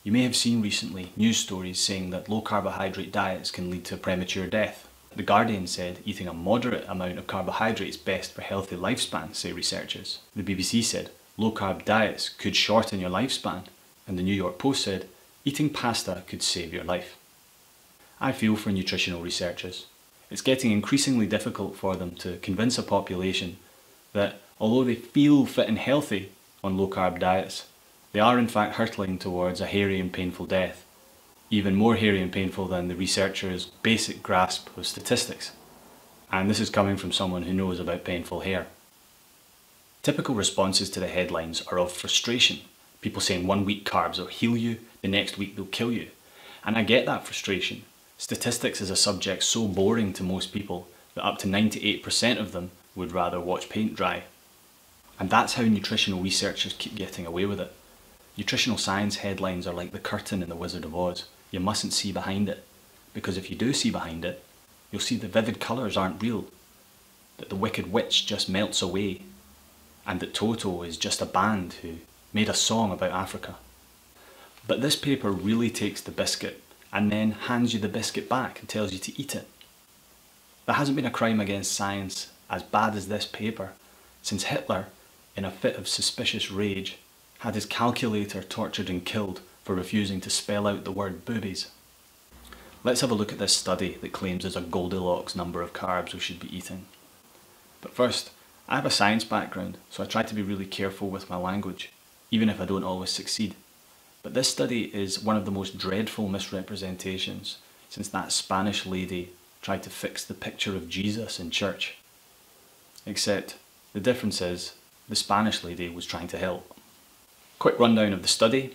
You may have seen recently news stories saying that low carbohydrate diets can lead to premature death. The Guardian said eating a moderate amount of carbohydrates is best for healthy lifespan, say researchers. The BBC said low carb diets could shorten your lifespan, and the New York Post said eating pasta could save your life. I feel for nutritional researchers. It's getting increasingly difficult for them to convince a population that although they feel fit and healthy on low carb diets, they are in fact hurtling towards a hairy and painful death, even more hairy and painful than the researchers' basic grasp of statistics. And this is coming from someone who knows about painful hair. Typical responses to the headlines are of frustration. People saying 1 week carbs will heal you, the next week they'll kill you. And I get that frustration. Statistics is a subject so boring to most people that up to 98% of them would rather watch paint dry. And that's how nutritional researchers keep getting away with it. Nutritional science headlines are like the curtain in The Wizard of Oz. You mustn't see behind it, because if you do see behind it, you'll see the vivid colours aren't real, that the Wicked Witch just melts away, and that Toto is just a band who made a song about Africa. But this paper really takes the biscuit and then hands you the biscuit back and tells you to eat it. There hasn't been a crime against science as bad as this paper since Hitler, in a fit of suspicious rage, had his calculator tortured and killed for refusing to spell out the word boobies. Let's have a look at this study that claims there's a Goldilocks number of carbs we should be eating. But first, I have a science background, so I try to be really careful with my language, even if I don't always succeed. But this study is one of the most dreadful misrepresentations since that Spanish lady tried to fix the picture of Jesus in church. Except the difference is the Spanish lady was trying to help. Quick rundown of the study.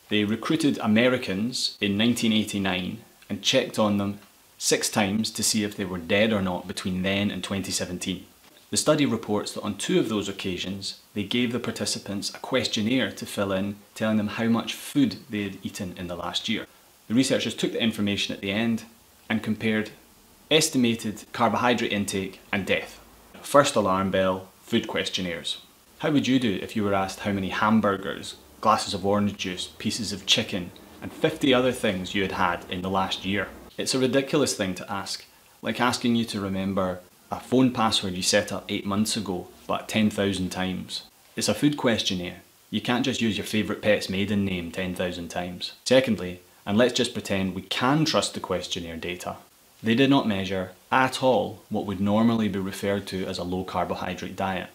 They recruited Americans in 1989 and checked on them 6 times to see if they were dead or not between then and 2017. The study reports that on 2 of those occasions, they gave the participants a questionnaire to fill in, telling them how much food they had eaten in the last year. The researchers took the information at the end and compared estimated carbohydrate intake and death. First alarm bell, food questionnaires. How would you do if you were asked how many hamburgers, glasses of orange juice, pieces of chicken, and 50 other things you had had in the last year? It's a ridiculous thing to ask, like asking you to remember a phone password you set up 8 months ago, but 10,000 times. It's a food questionnaire. You can't just use your favourite pet's maiden name 10,000 times. Secondly, and let's just pretend we can trust the questionnaire data, they did not measure at all what would normally be referred to as a low carbohydrate diet,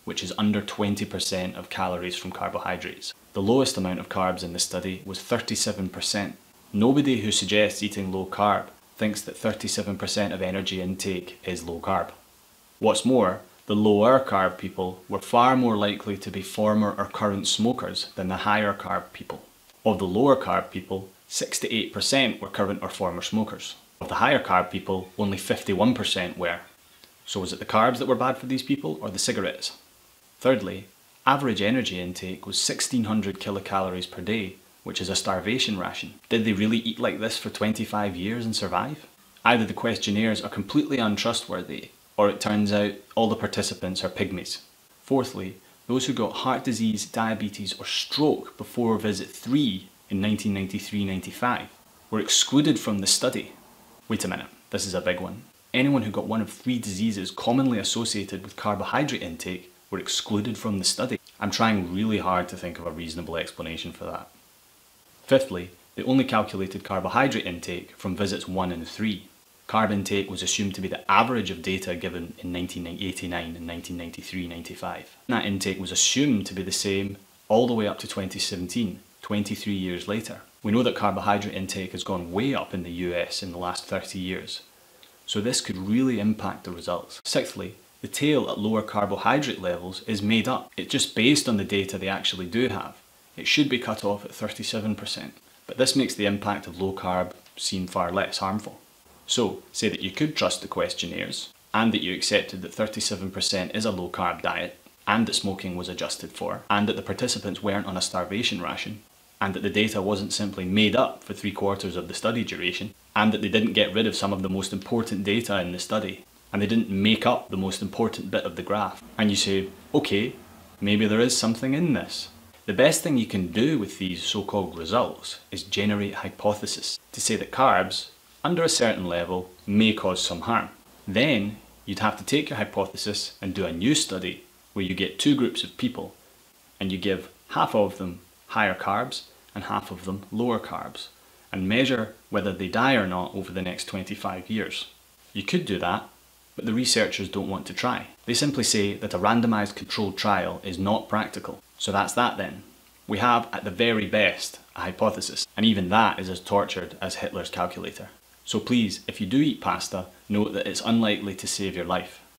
which is under 20% of calories from carbohydrates. The lowest amount of carbs in the study was 37%. Nobody who suggests eating low carb thinks that 37% of energy intake is low carb. What's more, the lower carb people were far more likely to be former or current smokers than the higher carb people. Of the lower carb people, 68% were current or former smokers. Of the higher carb people, only 51% were. So was it the carbs that were bad for these people or the cigarettes? Thirdly, average energy intake was 1600 kilocalories per day, which is a starvation ration. Did they really eat like this for 25 years and survive? Either the questionnaires are completely untrustworthy, or it turns out all the participants are pygmies. Fourthly, those who got heart disease, diabetes or stroke before visit 3 in 1993-95 were excluded from the study. Wait a minute, this is a big one. Anyone who got one of 3 diseases commonly associated with carbohydrate intake were excluded from the study. I'm trying really hard to think of a reasonable explanation for that. Fifthly, they only calculated carbohydrate intake from visits 1 and 3. Carb intake was assumed to be the average of data given in 1989 and 1993-95. That intake was assumed to be the same all the way up to 2017, 23 years later. We know that carbohydrate intake has gone way up in the US in the last 30 years, so this could really impact the results. Sixthly, the tail at lower carbohydrate levels is made up. It's just based on the data they actually do have. It should be cut off at 37%, but this makes the impact of low carb seem far less harmful. So, say that you could trust the questionnaires, and that you accepted that 37% is a low carb diet, and that smoking was adjusted for, and that the participants weren't on a starvation ration, and that the data wasn't simply made up for 3/4 of the study duration, and that they didn't get rid of some of the most important data in the study, and they didn't make up the most important bit of the graph. And you say, okay, maybe there is something in this. The best thing you can do with these so-called results is generate hypotheses to say that carbs, under a certain level, may cause some harm. Then you'd have to take your hypothesis and do a new study where you get two groups of people and you give half of them higher carbs and half of them lower carbs and measure whether they die or not over the next 25 years. You could do that, but the researchers don't want to try. They simply say that a randomized controlled trial is not practical. So that's that then. We have, at the very best, a hypothesis, and even that is as tortured as Hitler's calculator. So please, if you do eat pasta, note that it's unlikely to save your life.